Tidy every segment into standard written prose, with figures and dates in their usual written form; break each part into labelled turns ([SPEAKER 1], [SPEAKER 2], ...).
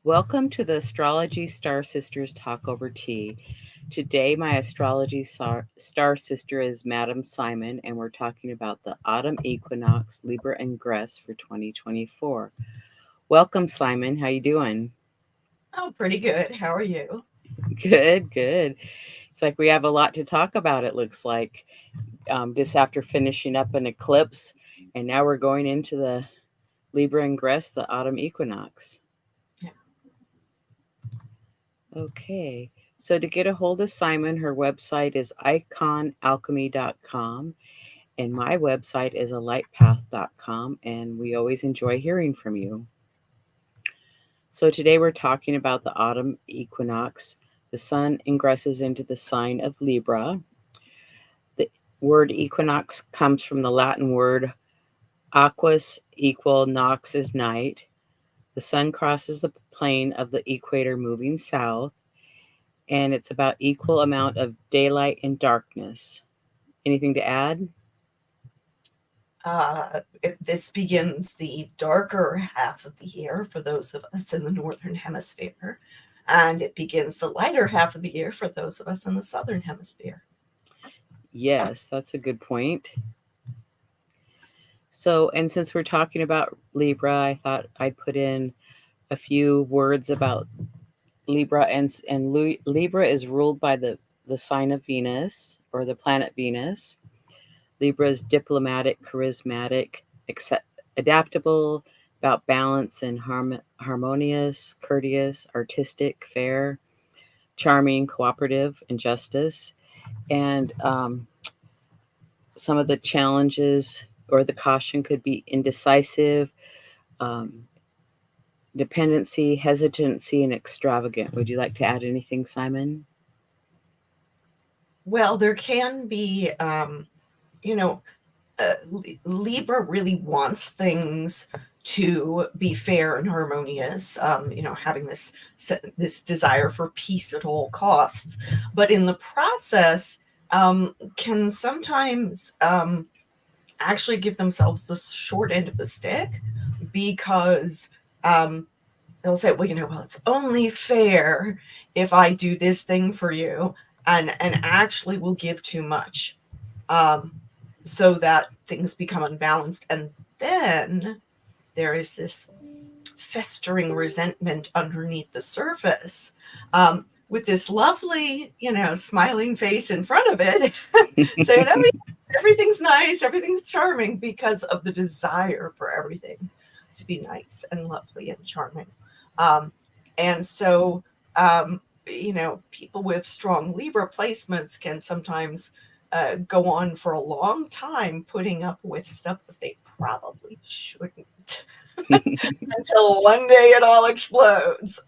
[SPEAKER 1] Welcome to the Astrology Star Sisters Talk over tea. Today, my Astrology Star Sister is Madam Simon, and we're talking about the Autumn Equinox Libra Ingress for 2024. Welcome, Simon. How you doing?
[SPEAKER 2] Oh, pretty good. How are you?
[SPEAKER 1] Good, good. It's like we have a lot to talk about, it looks like, just after finishing up an eclipse, and now we're going into the Libra Ingress, the Autumn Equinox.
[SPEAKER 2] Yeah.
[SPEAKER 1] Okay. So to get a hold of Simon, her website is iconalchemy.com and my website is alightpath.com, and we always enjoy hearing from you. So today we're talking about the autumn equinox. The sun ingresses into the sign of Libra. The word equinox comes from the Latin word aquas, equal, nox is night. The sun crosses the plane of the equator moving south, and it's about equal amount of daylight and darkness. Anything to add?
[SPEAKER 2] This begins the darker half of the year for those of us in the Northern Hemisphere, and it begins the lighter half of the year for those of us in the Southern Hemisphere.
[SPEAKER 1] Yes, that's a good point. So, and since we're talking about Libra, I thought I'd put in a few words about Libra, and Libra is ruled by the sign of Venus, or the planet Venus. Libra is diplomatic, charismatic, adaptable, about balance and harmonious, courteous, artistic, fair, charming, cooperative, and justice. And some of the challenges or the caution could be indecisive, um, dependency, hesitancy, and extravagant. Would you like to add anything, Simon?
[SPEAKER 2] Well, there can be, you know, Libra really wants things to be fair and harmonious, having this desire for peace at all costs. But in the process, can sometimes actually give themselves the short end of the stick because um, they'll say, well, it's only fair if I do this thing for you, and actually will give too much. Um, so that things become unbalanced. And then there is this festering resentment underneath the surface, with this lovely, smiling face in front of it, saying, oh, everything's nice, everything's charming, because of the desire for everything to be nice and lovely and charming. Um, and so, people with strong Libra placements can sometimes go on for a long time putting up with stuff that they probably shouldn't until one day it all explodes.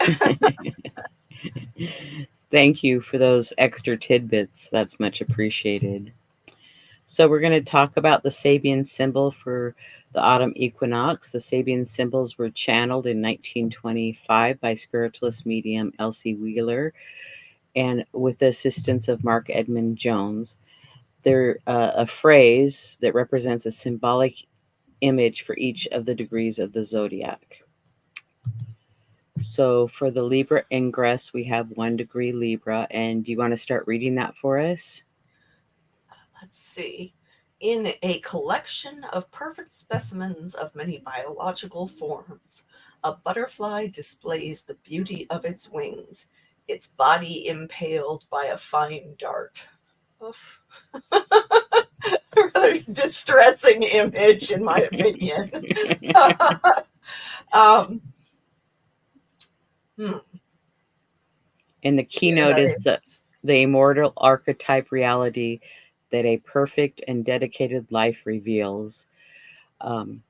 [SPEAKER 1] Thank you for those extra tidbits. That's much appreciated. So, we're going to talk about the Sabian symbol for the autumn equinox. The Sabian symbols were channeled in 1925 by spiritualist medium Elsie Wheeler and with the assistance of Mark Edmund Jones. They're a phrase that represents a symbolic image for each of the degrees of the zodiac. So for the Libra ingress, we have 1 degree Libra. And do you want to start reading that for us?
[SPEAKER 2] Let's see. In a collection of perfect specimens of many biological forms, a butterfly displays the beauty of its wings, its body impaled by a fine dart. Oof. A rather distressing image, in my opinion. um, hmm,
[SPEAKER 1] And the
[SPEAKER 2] yeah,
[SPEAKER 1] keynote
[SPEAKER 2] that
[SPEAKER 1] is
[SPEAKER 2] is.
[SPEAKER 1] the immortal archetype reality that a perfect and dedicated life reveals. Um,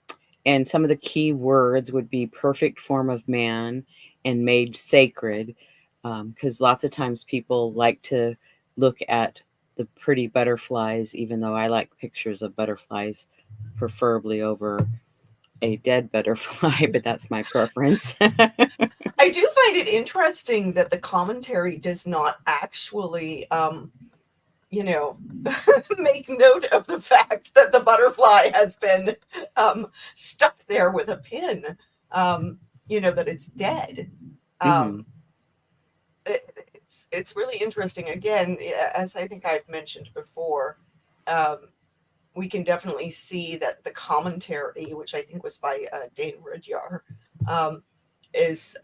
[SPEAKER 1] and some of the key words would be perfect form of man and made sacred, because lots of times people like to look at the pretty butterflies, even though I like pictures of butterflies preferably over a dead butterfly, but that's my preference.
[SPEAKER 2] I do find it interesting that the commentary does not actually, you know, make note of the fact that the butterfly has been stuck there with a pin, that it's dead.
[SPEAKER 1] Mm-hmm.
[SPEAKER 2] Um, it's really interesting. Again, as I think I've mentioned before, um, we can definitely see that the commentary, which I think was by Dane Rudyard, um, is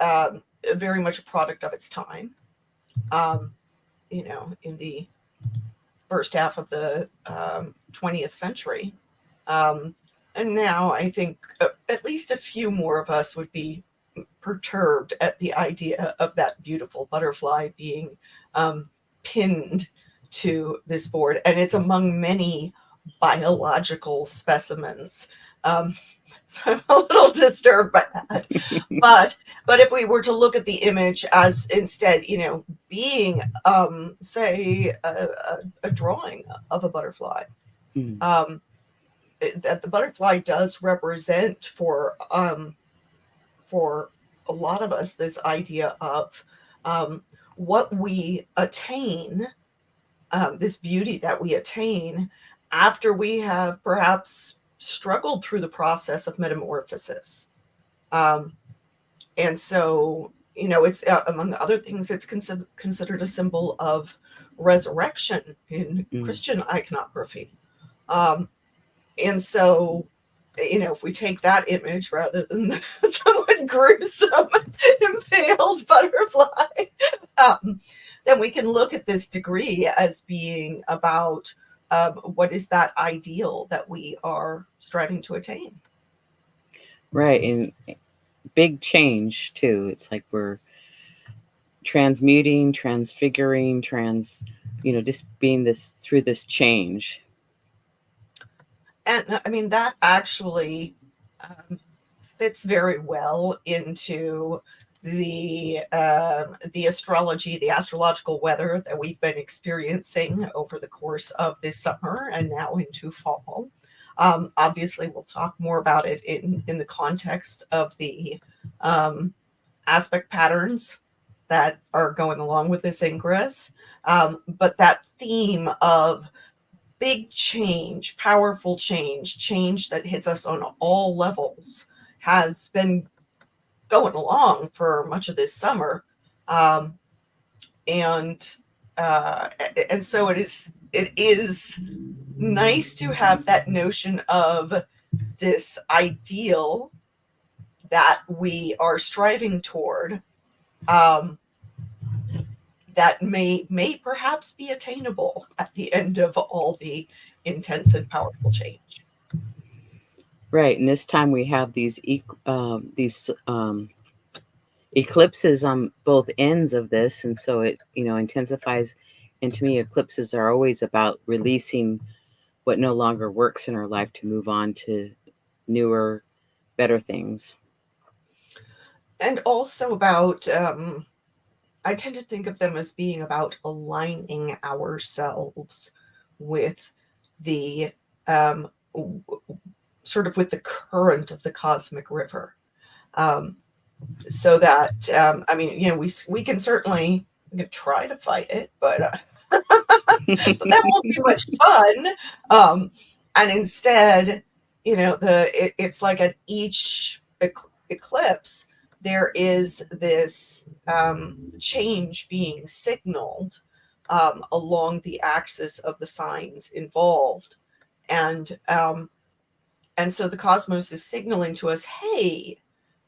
[SPEAKER 2] very much a product of its time. Um, in the first half of the 20th century. Um, and now I think at least a few more of us would be perturbed at the idea of that beautiful butterfly being um, pinned to this board. And it's among many biological specimens. Um, so I'm a little disturbed by that. But if we were to look at the image as instead, being say a drawing of a butterfly,
[SPEAKER 1] Mm-hmm.
[SPEAKER 2] um, that the butterfly does represent for a lot of us this idea of what we attain, this beauty that we attain after we have perhaps struggled through the process of metamorphosis. Um, and so, it's among other things, it's considered a symbol of resurrection in Christian iconography. Um, and so, if we take that image rather than the somewhat gruesome impaled butterfly, then we can look at this degree as being about what is that ideal that we are striving to attain.
[SPEAKER 1] Right. And big change too. It's like we're transmuting, transfiguring, just being this through this change.
[SPEAKER 2] And I mean, that actually fits very well into the astrology, the astrological weather that we've been experiencing over the course of this summer and now into fall. Obviously, we'll talk more about it in the context of the aspect patterns that are going along with this ingress. But that theme of big change, powerful change, change that hits us on all levels has been going along for much of this summer. Um, and and so it is nice to have that notion of this ideal that we are striving toward, um, that may perhaps be attainable at the end of all the intense and powerful change.
[SPEAKER 1] Right. And this time we have these eclipses on both ends of this, and so it intensifies. And to me, eclipses are always about releasing what no longer works in our life to move on to newer, better things.
[SPEAKER 2] And also about, I tend to think of them as being about aligning ourselves with the sort of with the current of the cosmic river. Um, so that I mean, we can certainly, we can try to fight it, but that won't be much fun. And instead, it's like at each eclipse, there is this change being signaled along the axis of the signs involved, and so the cosmos is signaling to us, hey,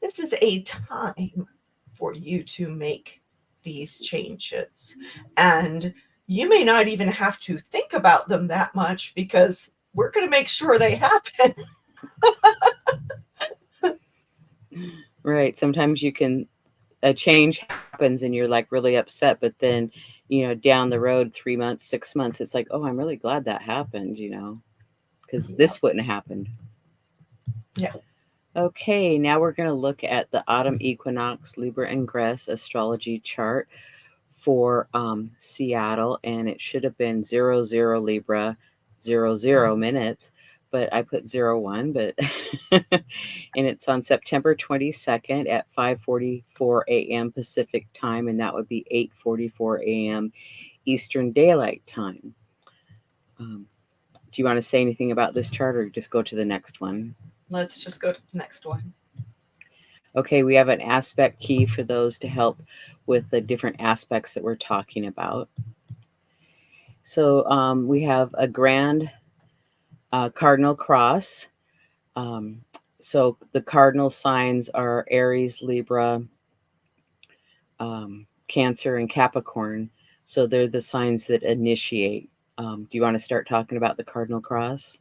[SPEAKER 2] this is a time for you to make these changes. And you may not even have to think about them that much because we're going to make sure they happen.
[SPEAKER 1] Right. Sometimes a change happens and you're like really upset, but then, down the road, 3 months, 6 months, it's like, oh, I'm really glad that happened, because
[SPEAKER 2] Yeah.
[SPEAKER 1] this wouldn't have happened.
[SPEAKER 2] Yeah.
[SPEAKER 1] Okay, now we're going to look at the autumn equinox Libra Ingress astrology chart for Seattle, and it should have been 00 Libra 00 minutes, but I put 01, but and it's on September 22nd at 5:44 a.m. Pacific time, and that would be 8:44 a.m. Eastern Daylight Time. Do you want to say anything about this chart or just go to the next one?
[SPEAKER 2] Let's just go to the next one.
[SPEAKER 1] Okay, we have an aspect key for those to help with the different aspects that we're talking about. So we have a grand cardinal cross. Um, so the cardinal signs are Aries, Libra, Cancer, and Capricorn. So they're the signs that initiate. Do you want to start talking about the cardinal cross?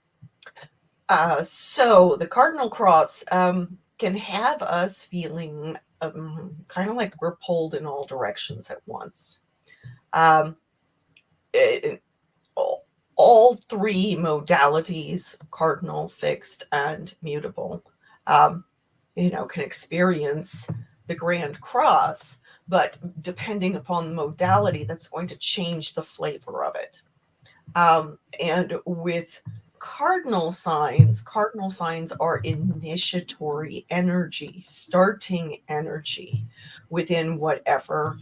[SPEAKER 2] So the Cardinal Cross can have us feeling kind of like we're pulled in all directions at once. Um, it, all three modalities, cardinal, fixed, and mutable, um, can experience the Grand Cross, but depending upon the modality, that's going to change the flavor of it. And with cardinal signs are initiatory energy, starting energy within whatever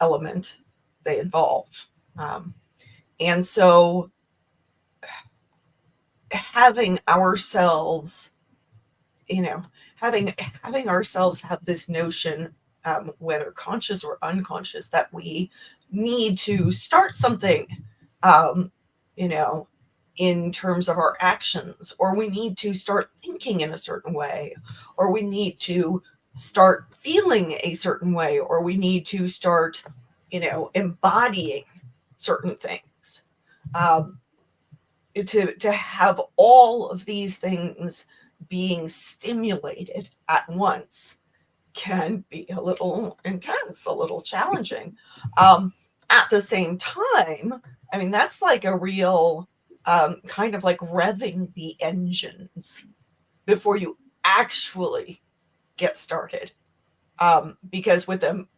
[SPEAKER 2] element they involve. Um, and so having ourselves, you know, having ourselves have this notion, whether conscious or unconscious, that we need to start something, um, you know, in terms of our actions, or we need to start thinking in a certain way, or we need to start feeling a certain way, or we need to start, embodying certain things. Um, to have all of these things being stimulated at once can be a little intense, a little challenging. Um, at the same time, I mean, that's like a real kind of like revving the engines before you actually get started. Because with them,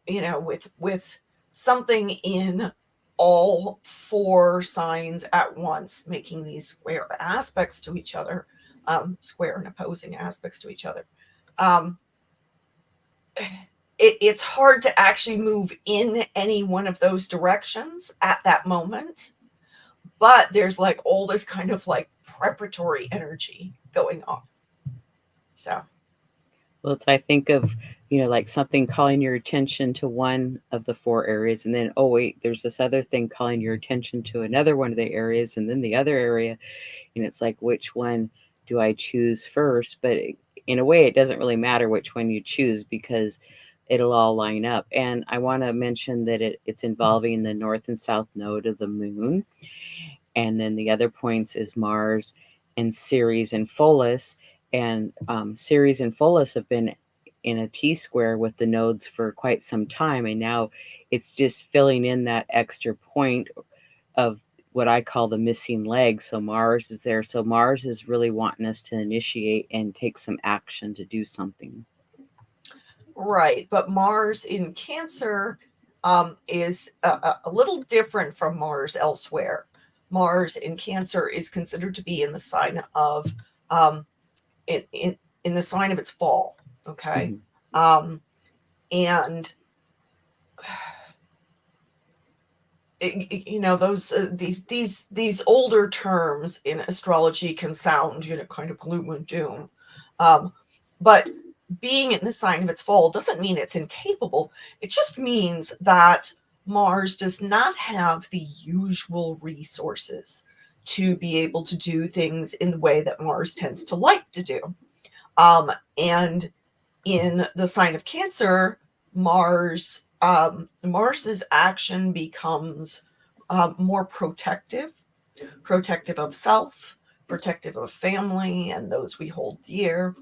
[SPEAKER 2] with something in all four signs at once, making these square aspects to each other, square and opposing aspects to each other, um, it's hard to actually move in any one of those directions at that moment. But there's like all this kind of like preparatory energy going on. So,
[SPEAKER 1] Well, it's, I think of, like something calling your attention to one of the four areas, and then, oh, wait, there's this other thing calling your attention to another one of the areas, and then the other area. And it's like, which one do I choose first? But in a way, it doesn't really matter which one you choose because it'll all line up. And I want to mention that it's involving the north and south node of the moon. And then the other points is Mars and Ceres and Pholus. And Ceres and Pholus have been in a T square with the nodes for quite some time. And now it's just filling in that extra point of what I call the missing leg. So Mars is there. So Mars is really wanting us to initiate and take some action to do something.
[SPEAKER 2] right. But Mars in Cancer is a little different from Mars elsewhere. Mars in Cancer is considered to be in the sign of um, in the sign of its fall. Okay,
[SPEAKER 1] Mhm.
[SPEAKER 2] um, and those these older terms in astrology can sound kind of gloom and doom, um, but being in the sign of its fall doesn't mean it's incapable. It just means that Mars does not have the usual resources to be able to do things in the way that Mars tends to like to do. And in the sign of Cancer, Mars's action becomes more protective of self, protective of family and those we hold dear,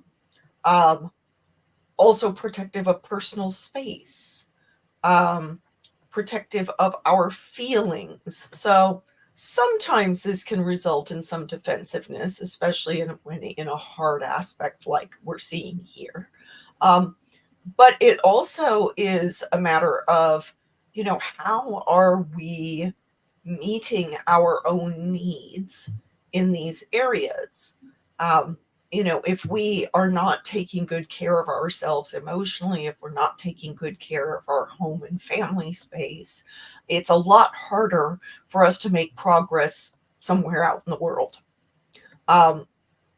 [SPEAKER 2] um, also protective of personal space, um, protective of our feelings. So sometimes this can result in some defensiveness, especially when in a hard aspect like we're seeing here. Um, but it also is a matter of, how are we meeting our own needs in these areas? Um, if we are not taking good care of ourselves emotionally, if we're not taking good care of our home and family space, it's a lot harder for us to make progress somewhere out in the world. Um,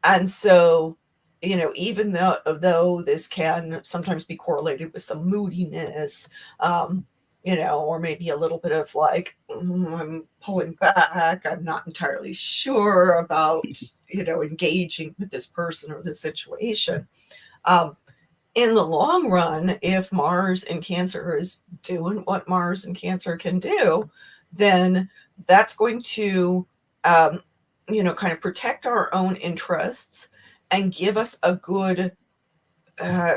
[SPEAKER 2] and so even though this can sometimes be correlated with some moodiness, or maybe a little bit of like, I'm pulling back, I'm not entirely sure about, engaging with this person or this situation. Um, in the long run, if Mars in Cancer is doing what Mars in Cancer can do, then that's going to, kind of protect our own interests and give us a good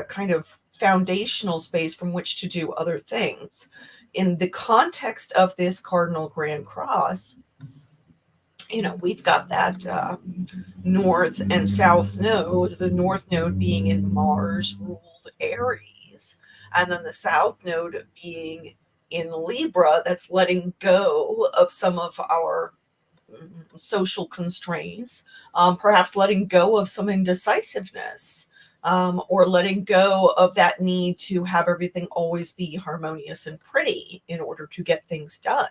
[SPEAKER 2] kind of foundational space from which to do other things. In the context of this Cardinal Grand Cross, we've got that north and south node, the north node being in Mars ruled Aries, and then the south node being in Libra, that's letting go of some of our social constraints, perhaps letting go of some indecisiveness, or letting go of that need to have everything always be harmonious and pretty in order to get things done.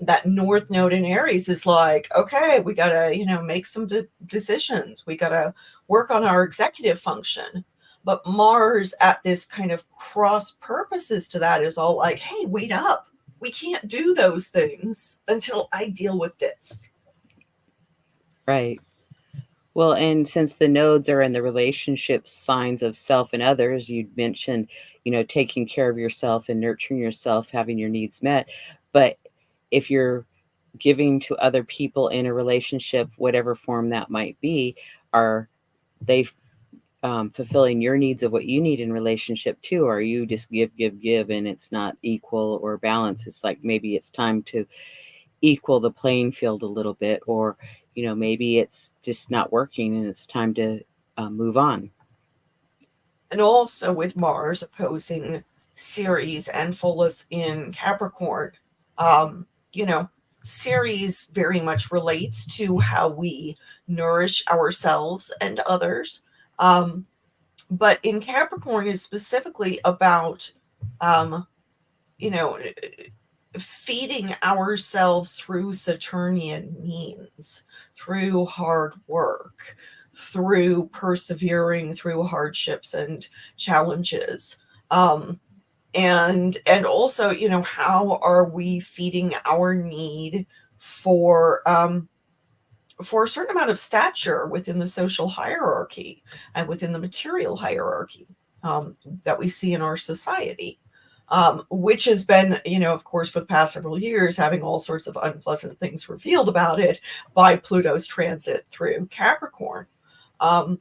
[SPEAKER 2] That north node in Aries is like, okay, we gotta, make some decisions. We gotta work on our executive function. But Mars at this kind of cross purposes to that is all like, hey, wait up. We can't do those things until I deal with this.
[SPEAKER 1] Right. Well, and since the nodes are in the relationship signs of self and others, you mentioned, taking care of yourself and nurturing yourself, having your needs met. But if you're giving to other people in a relationship, whatever form that might be, are they fulfilling your needs of what you need in relationship too? Or are you just give, and it's not equal or balance? It's like maybe it's time to equal the playing field a little bit, or maybe it's just not working and it's time to move on.
[SPEAKER 2] And also with Mars opposing Ceres and Pholus in Capricorn, um, you know, Ceres very much relates to how we nourish ourselves and others. Um, but in Capricorn is specifically about, um, you know, feeding ourselves through Saturnian means, through hard work, through persevering through hardships and challenges. Um, and also, how are we feeding our need for a certain amount of stature within the social hierarchy and within the material hierarchy, that we see in our society, which has been, of course, for the past several years, having all sorts of unpleasant things revealed about it by Pluto's transit through Capricorn. Um,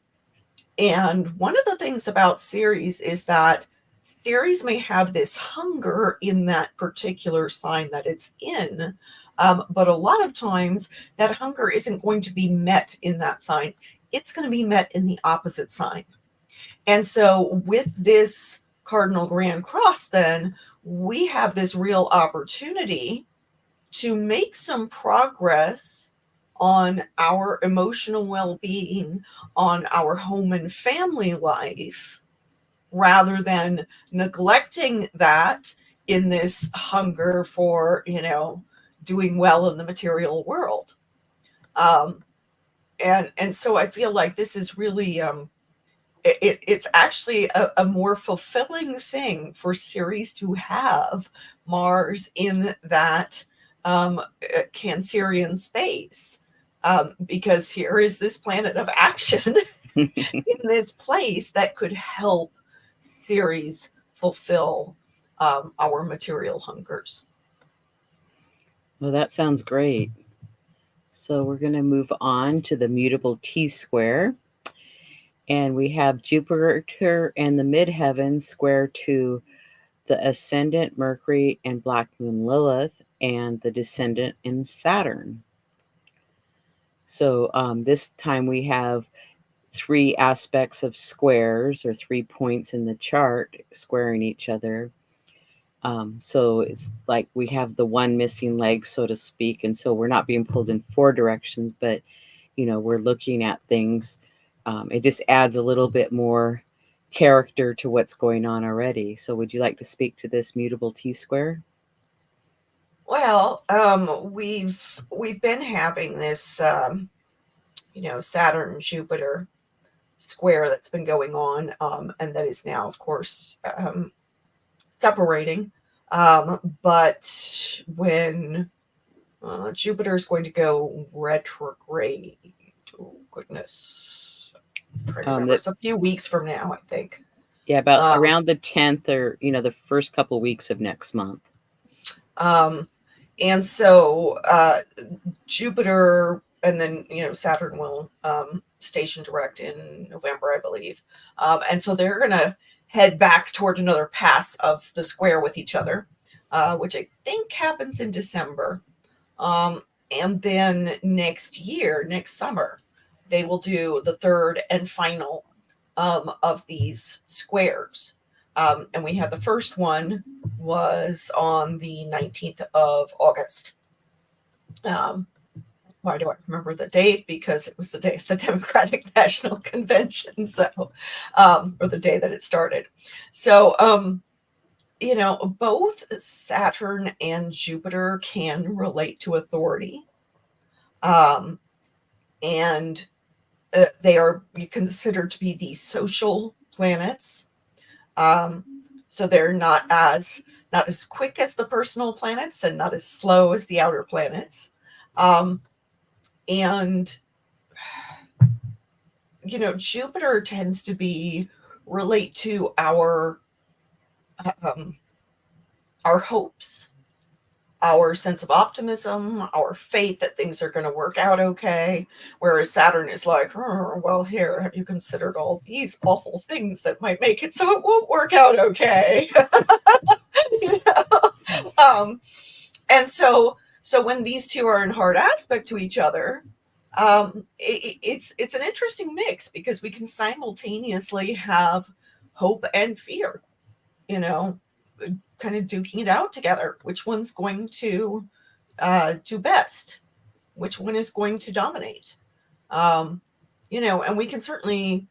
[SPEAKER 2] and one of the things about Ceres is that Ceres may have this hunger in that particular sign that it's in, but a lot of times that hunger isn't going to be met in that sign. It's going to be met in the opposite sign. And so with this Cardinal Grand Cross, then we have this real opportunity to make some progress on our emotional well being, on our home and family life, rather than neglecting that in this hunger for, doing well in the material world. Um, and so I feel like this is really, it's actually a more fulfilling thing for Ceres to have Mars in that Cancerian space, because here is this planet of action in this place that could help Ceres fulfill our material hungers.
[SPEAKER 1] Well, that sounds great. So we're going to move on to the mutable T square. And we have Jupiter and the midheaven square to the ascendant Mercury and Black Moon Lilith, and the descendant in Saturn. So this time we have three aspects of squares, or 3 points in the chart squaring each other. So it's like we have the one missing leg, so to speak. And so we're not being pulled in 4 directions, but, we're looking at things. It just adds a little bit more character to what's going on already. So would you like to speak to this mutable T square?
[SPEAKER 2] Well, we've been having this, Saturn Jupiter square that's been going on, and that is now, of course, separating. But when Jupiter is going to go retrograde, oh goodness, I'm trying to remember.
[SPEAKER 1] That
[SPEAKER 2] It's a few weeks from now, I think.
[SPEAKER 1] Yeah, about
[SPEAKER 2] Um,
[SPEAKER 1] around the 10th, or the first couple weeks of next month.
[SPEAKER 2] um, and so Jupiter, and then Saturn will station direct in November, I believe, and so they're going to head back toward another pass of the square with each other, which I think happens in December. And then next year, next summer, they will do the third and final of these squares. And we had the first one was on the 19th of August. Um, why do I remember the date? Because it was the day of the Democratic National Convention, so or the day that it started. So both Saturn and Jupiter can relate to authority. And they are considered to be the social planets. So they're not as quick as the personal planets and not as slow as the outer planets. And Jupiter tends to relate to our hopes, our sense of optimism, our faith that things are going to work out okay. Whereas Saturn is like, well, here, have you considered all these awful things that might make it so it won't work out okay? you know? And so when these two are in hard aspect to each other, it's an interesting mix because we can simultaneously have hope and fear, you know, kind of duking it out together. Which one's going to do best? Which one is going to dominate? And we can certainly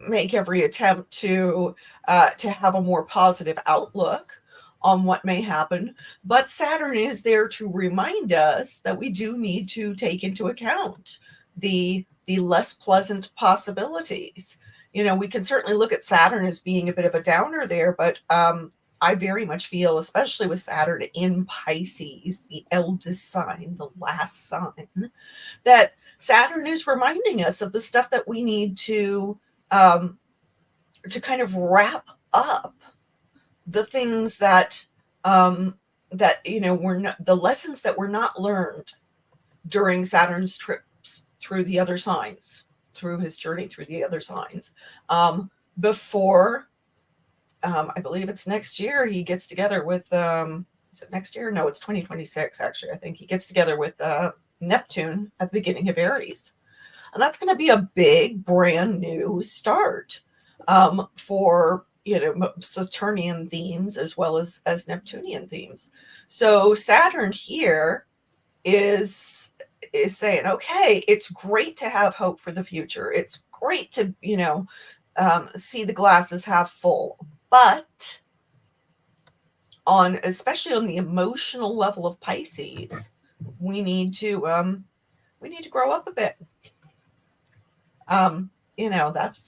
[SPEAKER 2] make every attempt to have a more positive outlook on what may happen. But Saturn is there to remind us that we do need to take into account the less pleasant possibilities. We can certainly look at Saturn as being a bit of a downer there, but I very much feel, especially with Saturn in Pisces, the eldest sign, the last sign, that Saturn is reminding us of the stuff that we need to kind of wrap up the things that were not, the lessons that were not learned during Saturn's trips through the other signs, through his journey through the other signs, before I believe it's next year he gets together with is it next year? No, it's 2026 actually. I think he gets together with Neptune at the beginning of Aries. And that's going to be a big brand new start for Saturnian themes as well as Neptunian themes. So Saturn here is saying, okay, it's great to have hope for the future. It's great to see the glasses half full, but especially on the emotional level of Pisces, we need to grow up a bit.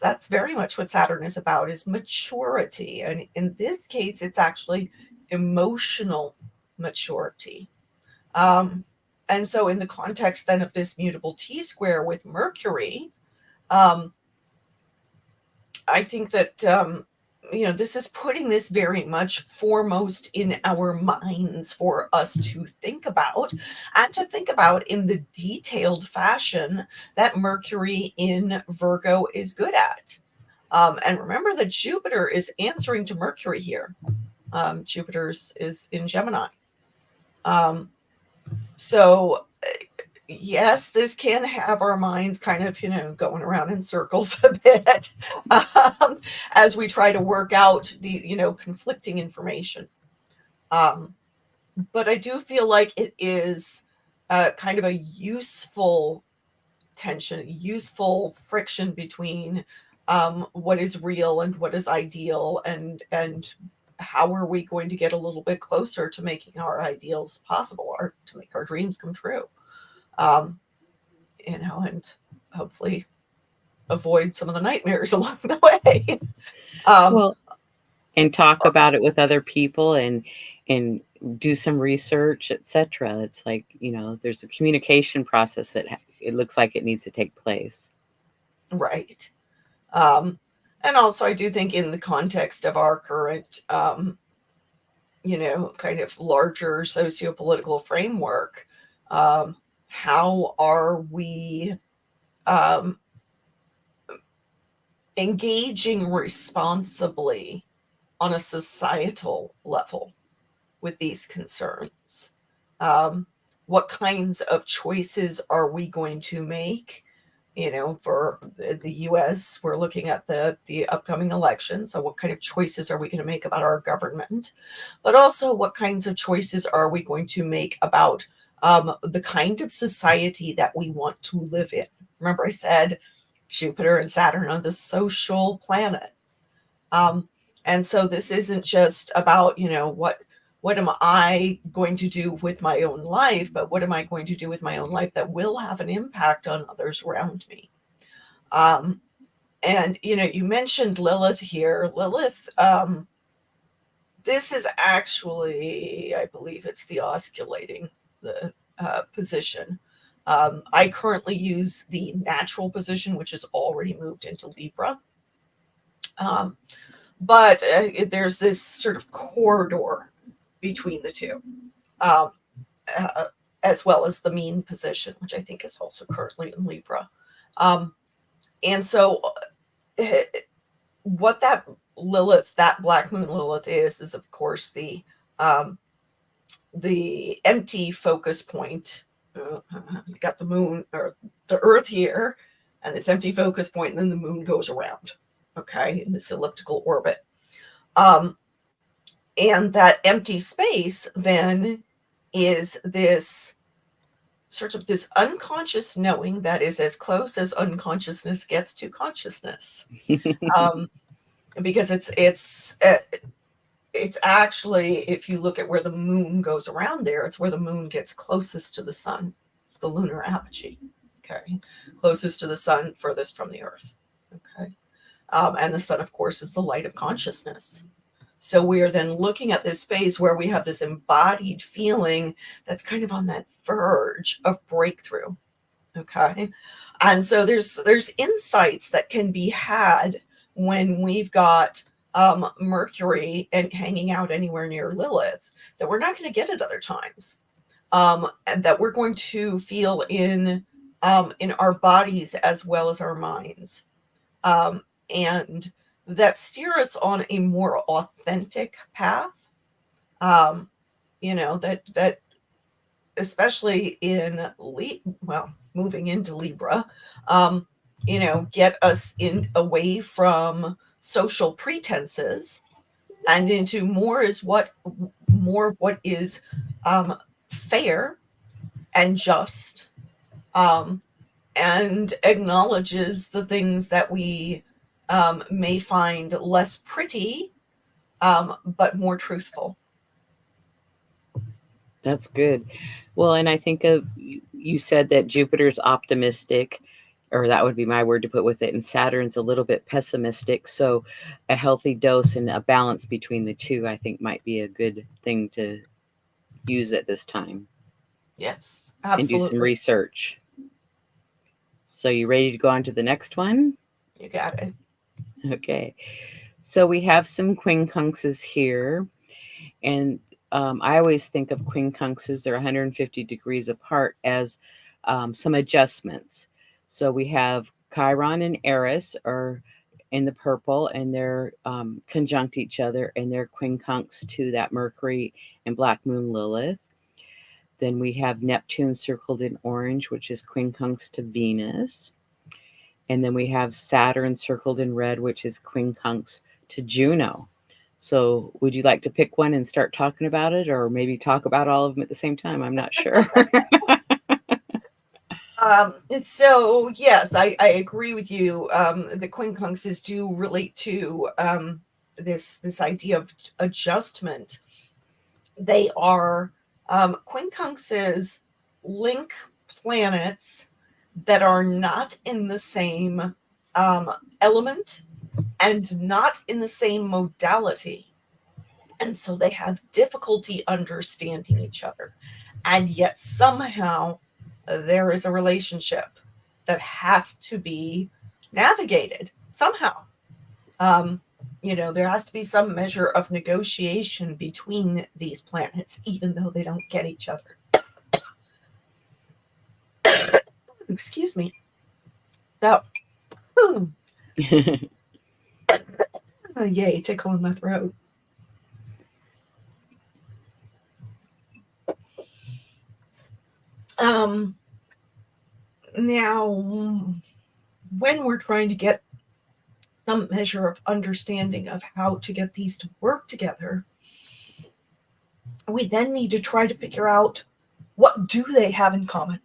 [SPEAKER 2] That's very much what Saturn is about, is maturity. And in this case, it's actually emotional maturity. And so in the context then of this mutable T-square with Mercury, I think that, this is putting this very much foremost in our minds for us to think about, and to think about in the detailed fashion that Mercury in Virgo is good at. And remember that Jupiter is answering to Mercury here. Jupiter is in Gemini. So yes, this can have our minds kind of, going around in circles a bit as we try to work out the, conflicting information. But I do feel like it is kind of a useful tension, useful friction between what is real and what is ideal, and how are we going to get a little bit closer to making our ideals possible, or to make our dreams come true. And hopefully avoid some of the nightmares along the way. um,
[SPEAKER 1] Well, and talk about it with other people and do some research, etc. It's like, there's a communication process that it looks like it needs to take place.
[SPEAKER 2] right. Um, and also, I do think in the context of our current, kind of larger sociopolitical framework, how are we um, engaging responsibly on a societal level with these concerns? Um, what kinds of choices are we going to make? For the US, we're looking at the upcoming election. So, what kind of choices are we going to make about our government? But also, what kinds of choices are we going to make about the kind of society that we want to live in? Remember, I said Jupiter and Saturn are the social planets. Um, and so this isn't just about, what am I going to do with my own life, but what am I going to do with my own life that will have an impact on others around me? Um, and you mentioned Lilith here. Lilith, this is actually, I believe it's the osculating the position. I currently use the natural position, which is already moved into Libra. Um, but there's this sort of corridor between the two, um, uh, as well as the mean position, which I think is also currently in Libra. Um, and so, uh, what that Lilith, that Black Moon Lilith, is of course um, the empty focus point. You got the moon or the Earth here, and this empty focus point, and then the moon goes around. Okay, in this elliptical orbit. Um, and that empty space then is this sort of this unconscious knowing that is as close as unconsciousness gets to consciousness. Um, because it's actually, if you look at where the moon goes around there, it's where the moon gets closest to the sun. It's the lunar apogee. Okay, closest to the sun, furthest from the Earth. Okay, and the sun, of course, is the light of consciousness. So we are then looking at this space where we have this embodied feeling that's kind of on that verge of breakthrough. Okay. And so there's insights that can be had when we've got Mercury and hanging out anywhere near Lilith that we're not going to get at other times. And that we're going to feel in our bodies as well as our minds. And that steer us on a more authentic path. That especially in moving into Libra, get us in away from social pretenses and into more of what is fair and just, um, and acknowledges the things that we may find less pretty, but more truthful.
[SPEAKER 1] That's good. Well, and I think of you said that Jupiter's optimistic, or that would be my word to put with it, and Saturn's a little bit pessimistic. So a healthy dose and a balance between the two, I think, might be a good thing to use at this time
[SPEAKER 2] Yes,
[SPEAKER 1] and do some
[SPEAKER 2] absolutely.
[SPEAKER 1] research. So you ready to go on to the next one?
[SPEAKER 2] You got it.
[SPEAKER 1] Okay. So we have some quincunxes here. And I always think of quincunxes, they're 150 degrees apart, as some adjustments. So we have Chiron and Eris are in the purple, and they're conjunct each other, and they're quincunx to that Mercury and Black Moon Lilith. Then we have Neptune circled in orange, which is quincunx to Venus. And then we have Saturn circled in red, which is quincunx to Juno. So, would you like to pick one and start talking about it, or maybe talk about all of them at the same time? I'm not sure.
[SPEAKER 2] So yes, I agree with you. The quincunxes do relate to this idea of adjustment. They are quincunxes link planets that are not in the same element and not in the same modality. And so they have difficulty understanding each other. And yet somehow there is a relationship that has to be navigated somehow. There has to be some measure of negotiation between these planets, even though they don't get each other. Excuse me. So, yay, tickle in my throat. Now, when we're trying to get some measure of understanding of how to get these to work together, we then need to try to figure out what do they have in common.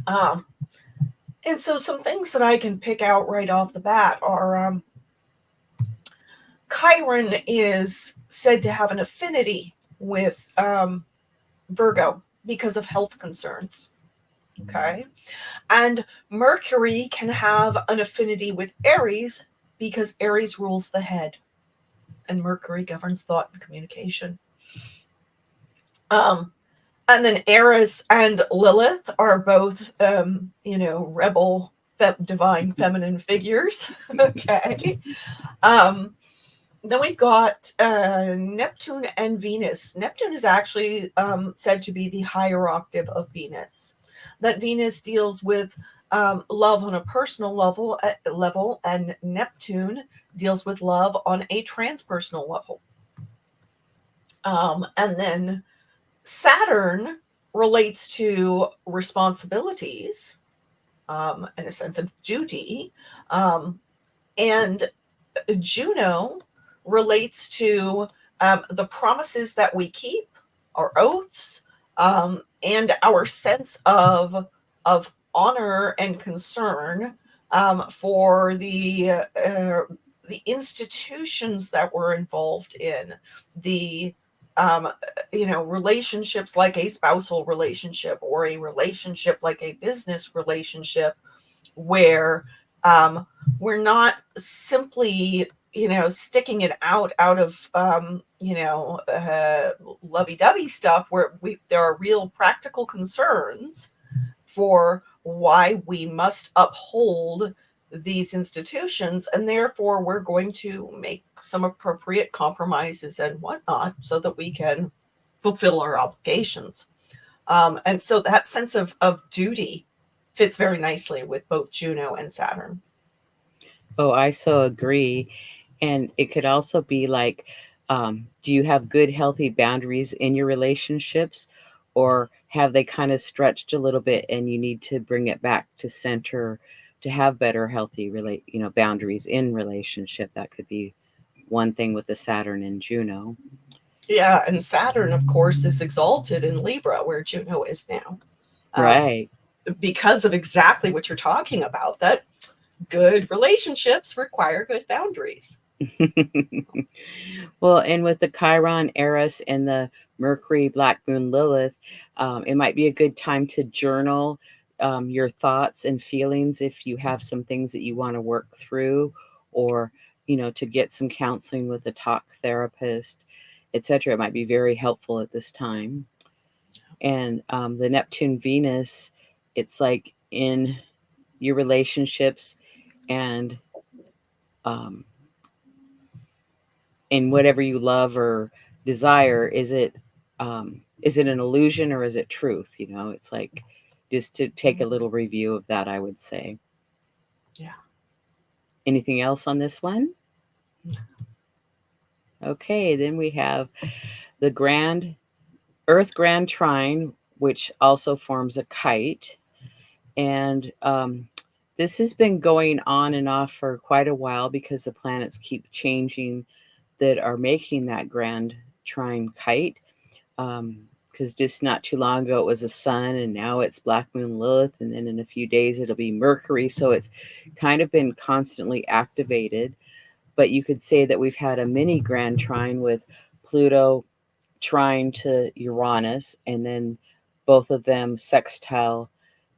[SPEAKER 2] And so some things that I can pick out right off the bat are Chiron is said to have an affinity with Virgo because of health concerns. Okay. And Mercury can have an affinity with Aries because Aries rules the head and Mercury governs thought and communication. And then Eris and Lilith are both, rebel, divine feminine figures. Okay. Then we've got Neptune and Venus. Neptune is actually said to be the higher octave of Venus. That Venus deals with love on a personal level, and Neptune deals with love on a transpersonal level. And then Saturn relates to responsibilities and a sense of duty. And Juno relates to the promises that we keep, our oaths, and our sense of honor and concern for the institutions that we're involved in, the relationships like a spousal relationship or a relationship like a business relationship, where we're not simply sticking it out of lovey-dovey stuff, where there are real practical concerns for why we must uphold these institutions, and therefore we're going to make some appropriate compromises and whatnot so that we can fulfill our obligations. And so that sense of duty fits very nicely with both Juno and Saturn.
[SPEAKER 1] Oh, I so agree. And it could also be like, do you have good, healthy boundaries in your relationships, or have they kind of stretched a little bit and you need to bring it back to center to have better, healthy boundaries in relationship? That could be one thing with the Saturn and Juno.
[SPEAKER 2] Yeah, and Saturn, of course, is exalted in Libra, where Juno is now.
[SPEAKER 1] Right.
[SPEAKER 2] Because of exactly what you're talking about, that good relationships require good boundaries.
[SPEAKER 1] Well, and with the Chiron, Eris, and the Mercury, Black Moon, Lilith, it might be a good time to journal your thoughts and feelings if you have some things that you want to work through, or to get some counseling with a talk therapist, etc. It might be very helpful at this time. And the Neptune Venus, it's like in your relationships and in whatever you love or desire, is it an illusion or is it truth? It's like just to take a little review of that, I would say.
[SPEAKER 2] Yeah.
[SPEAKER 1] Anything else on this one? Okay, then we have the Earth Grand Trine, which also forms a kite. And this has been going on and off for quite a while because the planets keep changing that are making that Grand Trine kite. Because just not too long ago it was the sun, and now it's Black Moon Lilith, and then in a few days it'll be Mercury. So it's kind of been constantly activated. But you could say that we've had a mini Grand Trine with Pluto trine to Uranus, and then both of them sextile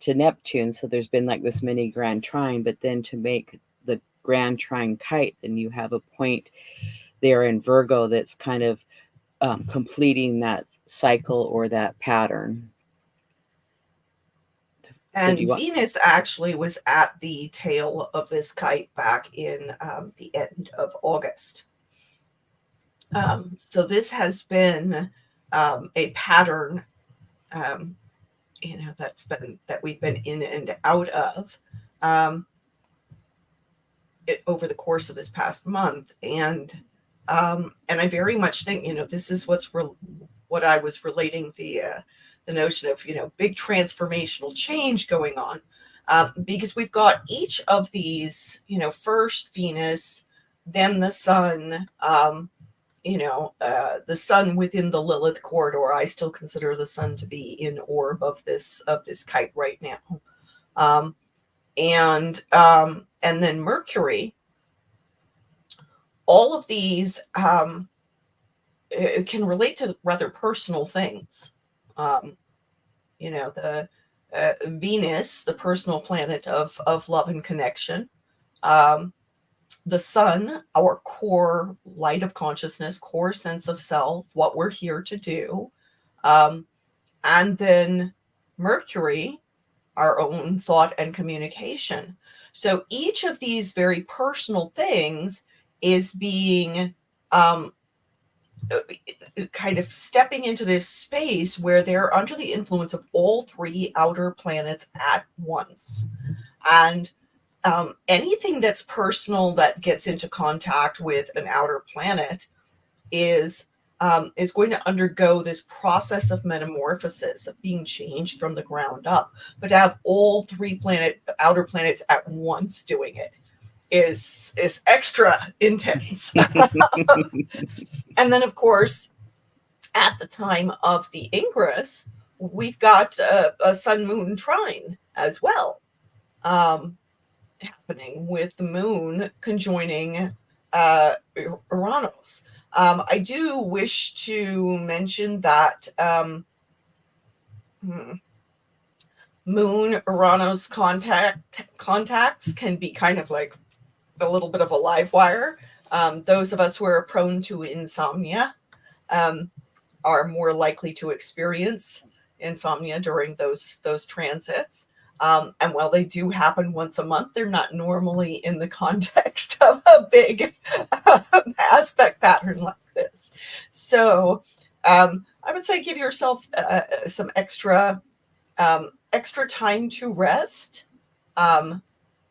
[SPEAKER 1] to Neptune. So there's been like this mini grand trine, but then to make the grand trine kite, then you have a point there in Virgo that's kind of completing that cycle or that pattern. So do you
[SPEAKER 2] And
[SPEAKER 1] want?
[SPEAKER 2] Venus actually was at the tail of this kite back in the end of August. So this has been a pattern, that we've been in and out of over the course of this past month, and I very much think this is what I was relating the notion of big transformational change going on, because we've got each of these, first Venus, then the Sun. The Sun within the Lilith corridor. I still consider the Sun to be in orb of this kite right now, and then Mercury. All of these can relate to rather personal things. The Venus, the personal planet of love and connection. The Sun, our core light of consciousness, core sense of self, what we're here to do. And then Mercury, our own thought and communication. So each of these very personal things is being kind of stepping into this space where they're under the influence of all three outer planets at once. And anything that's personal that gets into contact with an outer planet is going to undergo this process of metamorphosis, of being changed from the ground up. But to have all three outer planets at once doing it is extra intense. And then, of course, at the time of the Ingress, we've got a Sun-Moon trine as well, happening, with the Moon conjoining Uranus. I do wish to mention that Moon Uranus contacts can be kind of like a little bit of a live wire. Those of us who are prone to insomnia are more likely to experience insomnia during those transits. And while they do happen once a month, they're not normally in the context of a big aspect pattern like this. So I would say give yourself some extra time to rest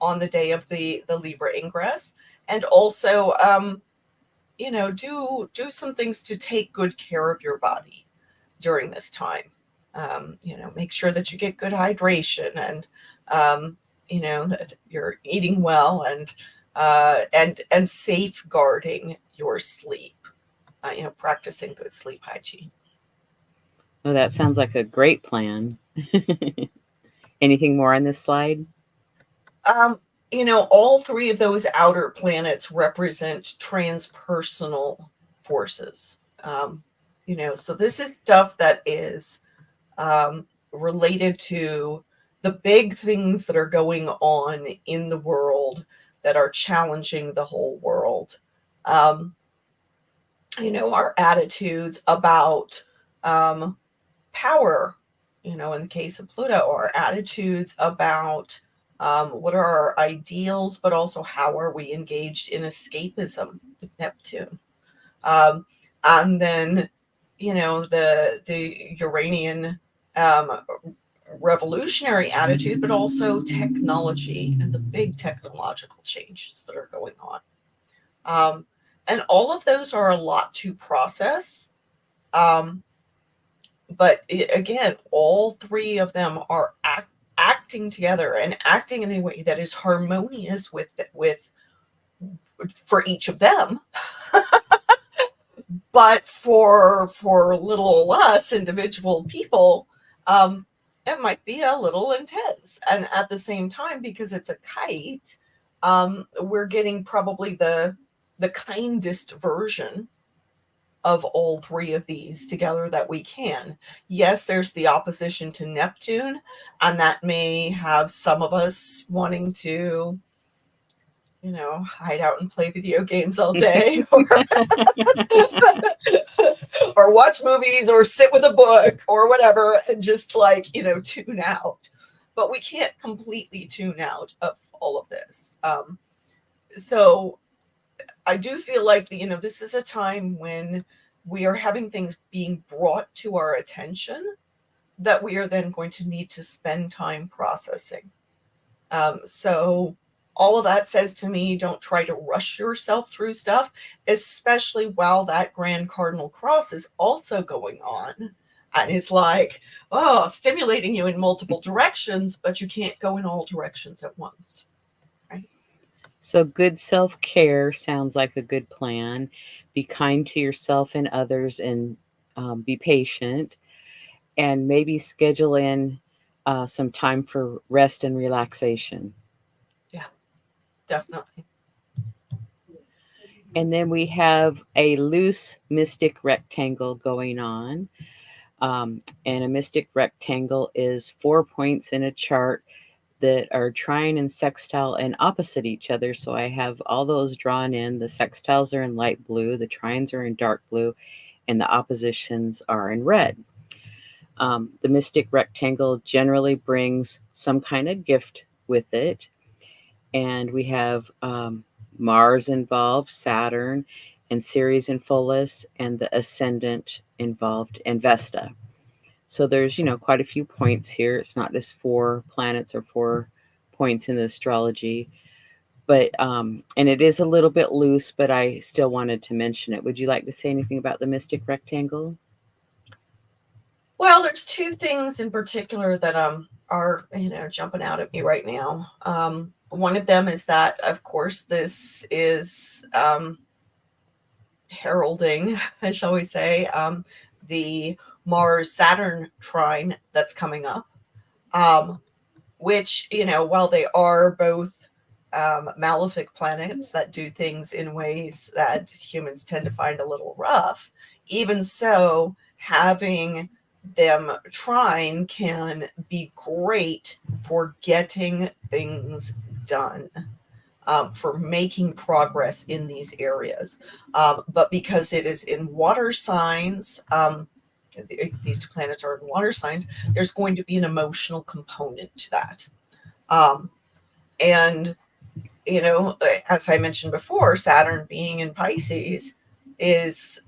[SPEAKER 2] on the day of the Libra Ingress, and also do some things to take good care of your body during this time. Make sure that you get good hydration, and that you're eating well, and safeguarding your sleep. Practicing good sleep hygiene.
[SPEAKER 1] Oh, that sounds like a great plan. Anything more on this slide?
[SPEAKER 2] All three of those outer planets represent transpersonal forces. So this is stuff that is related to the big things that are going on in the world that are challenging the whole world. Our attitudes about power, in the case of Pluto, our attitudes about what are our ideals, but also how are we engaged in escapism with Neptune. And then, the Uranian revolutionary attitude, but also technology and the big technological changes that are going on. And all of those are a lot to process. But again, all three of them are acting together and acting in a way that is harmonious with for each of them. But for little us individual people, it might be a little intense. And at the same time, because it's a kite, we're getting probably the kindest version of all three of these together that we can. Yes, there's the opposition to Neptune, and that may have some of us wanting to, hide out and play video games all day, or watch movies or sit with a book or whatever and just tune out. But we can't completely tune out of all of this. So I do feel like this is a time when we are having things being brought to our attention that we are then going to need to spend time processing. So all of that says to me, don't try to rush yourself through stuff, especially while that Grand Cardinal Cross is also going on. And it's like, stimulating you in multiple directions, but you can't go in all directions at once. Right?
[SPEAKER 1] So, good self care sounds like a good plan. Be kind to yourself and others, and be patient, and maybe schedule in some time for rest and relaxation.
[SPEAKER 2] Yeah, definitely.
[SPEAKER 1] And then we have a loose mystic rectangle going on. And a mystic rectangle is 4 points in a chart that are trine and sextile and opposite each other. So I have all those drawn in. The sextiles are in light blue, the trines are in dark blue, and the oppositions are in red. The mystic rectangle generally brings some kind of gift with it. And we have Mars involved, Saturn, and Ceres and Pholus, and the ascendant involved, and Vesta. So there's, quite a few points here. It's not just 4 planets or 4 points in the astrology, but and it is a little bit loose, but I still wanted to mention it. Would you like to say anything about the mystic rectangle?
[SPEAKER 2] Well, there's two things in particular that are jumping out at me right now. One of them is that, of course, this is heralding, shall we say, the Mars Saturn trine that's coming up, which while they are both malefic planets that do things in ways that humans tend to find a little rough, even so, having them trine can be great for getting things done, for making progress in these areas. But because it is in water signs, these two planets are in water signs, there's going to be an emotional component to that. And, as I mentioned before, Saturn being in Pisces is,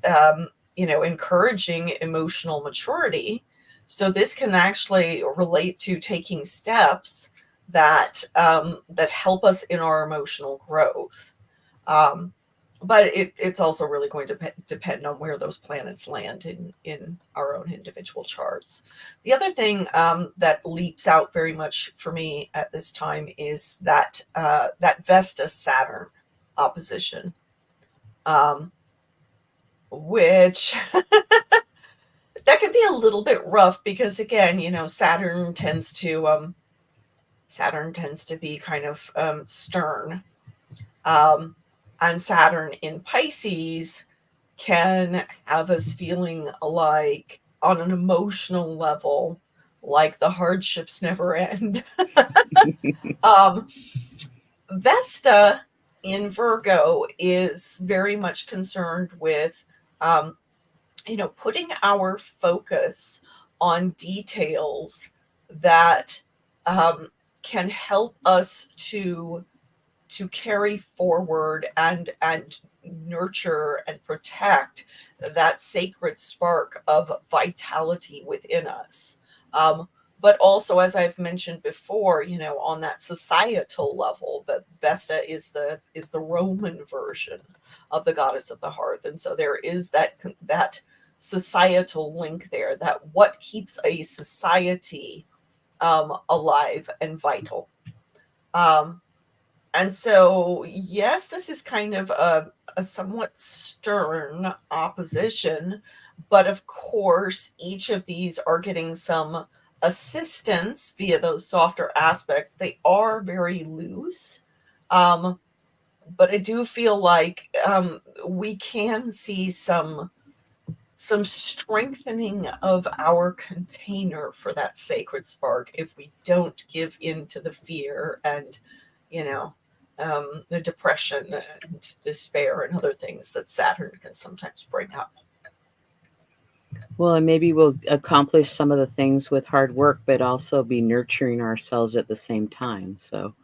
[SPEAKER 2] encouraging emotional maturity. So this can actually relate to taking steps that help us in our emotional growth. Um, but it's also really going to depend on where those planets land in our own individual charts. The other thing that leaps out very much for me at this time is that Vesta Saturn opposition, which that can be a little bit rough because, again, Saturn tends to be kind of stern. And Saturn in Pisces can have us feeling like, on an emotional level, like the hardships never end. um, Vesta in Virgo is very much concerned with, putting our focus on details that can help us to carry forward and nurture and protect that sacred spark of vitality within us. But also, as I've mentioned before, on that societal level, that Vesta is the Roman version of the goddess of the hearth, and so there is that societal link there. That what keeps a society alive and vital. Um, and so, yes, this is kind of a somewhat stern opposition, but of course, each of these are getting some assistance via those softer aspects. They are very loose, but I do feel like we can see some some strengthening of our container for that sacred spark if we don't give in to the fear and, you know, the depression and despair and other things that Saturn can sometimes bring up.
[SPEAKER 1] Well, and maybe we'll accomplish some of the things with hard work, but also be nurturing ourselves at the same time. So,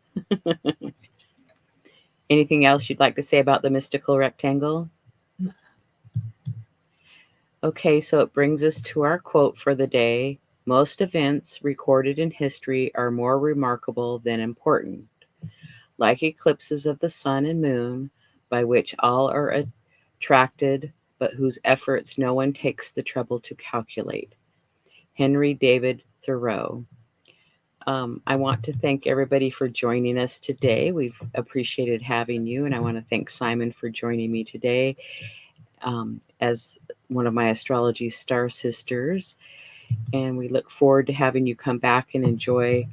[SPEAKER 1] anything else you'd like to say about the mystical rectangle? Okay, so it brings us to our quote for the day. Most events recorded in history are more remarkable than important. Like eclipses of the sun and moon, by which all are attracted, but whose efforts no one takes the trouble to calculate. Henry David Thoreau. I want to thank everybody for joining us today. We've appreciated having you, and I want to thank Simon for joining me today as one of my Astrology Star Sisters. And we look forward to having you come back and enjoy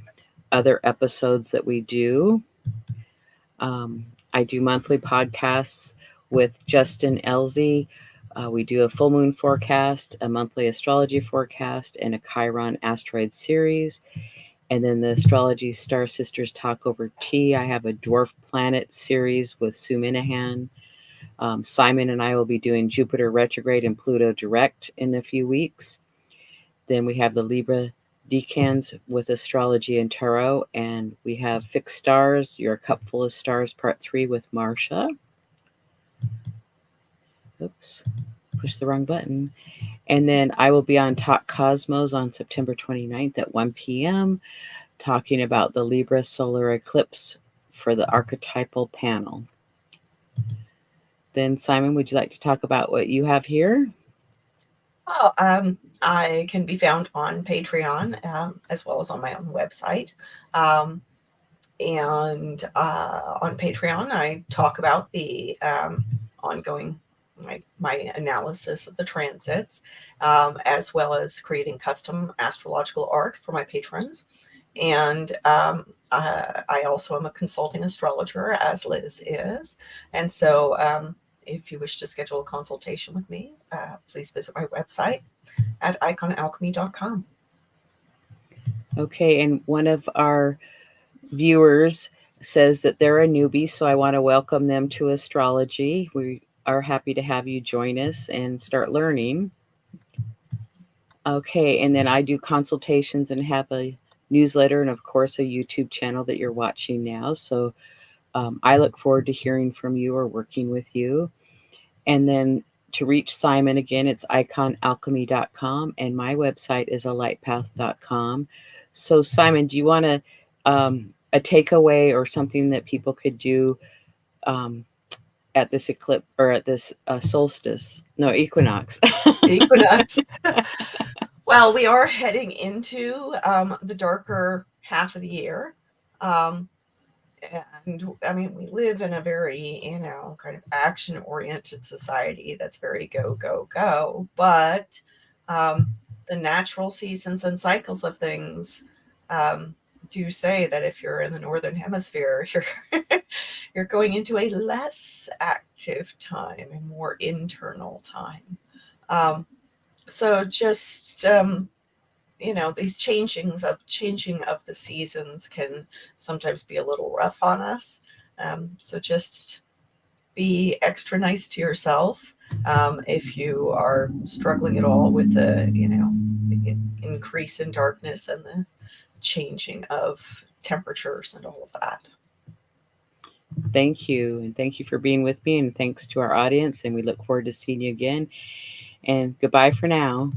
[SPEAKER 1] other episodes that we do. I do monthly podcasts with Justin Elzy. We do a full moon forecast, a monthly astrology forecast, and a Chiron asteroid series. And then the Astrology Star Sisters Talk Over Tea. I have a dwarf planet series with Sue Minahan. Simon and I will be doing Jupiter retrograde and Pluto direct in a few weeks. Then we have the Libra decans with astrology and tarot, and we have Fixed Stars, Your Cup Full of Stars, Part 3 with Marsha. Oops, push the wrong button. And then I will be on Talk Cosmos on September 29th at 1 p.m. talking about the Libra solar eclipse for the archetypal panel. Then, Simon, would you like to talk about what you have here?
[SPEAKER 2] Oh, I can be found on Patreon as well as on my own website. And on Patreon, I talk about the ongoing my analysis of the transits, as well as creating custom astrological art for my patrons. And I also am a consulting astrologer, as Liz is. And so if you wish to schedule a consultation with me, please visit my website at iconalchemy.com.
[SPEAKER 1] Okay, and one of our viewers says that they're a newbie, so I want to welcome them to astrology. We are happy to have you join us and start learning. Okay, and then I do consultations and have a newsletter and, of course, a YouTube channel that you're watching now. So I look forward to hearing from you or working with you. And then to reach Simon again, it's iconalchemy.com, and my website is alightpath.com. So, Simon, do you want to a takeaway or something that people could do at this eclipse or at this solstice? No, equinox.
[SPEAKER 2] Equinox. Well, we are heading into the darker half of the year. And I mean, we live in a very, kind of action oriented society that's very go, go, go. But the natural seasons and cycles of things do say that if you're in the northern hemisphere, you're going into a less active time, a more internal time. So just these changing of the seasons can sometimes be a little rough on us. So just be extra nice to yourself if you are struggling at all with the increase in darkness and the changing of temperatures and all of that.
[SPEAKER 1] Thank you. And thank you for being with me. And thanks to our audience. And we look forward to seeing you again. And goodbye for now.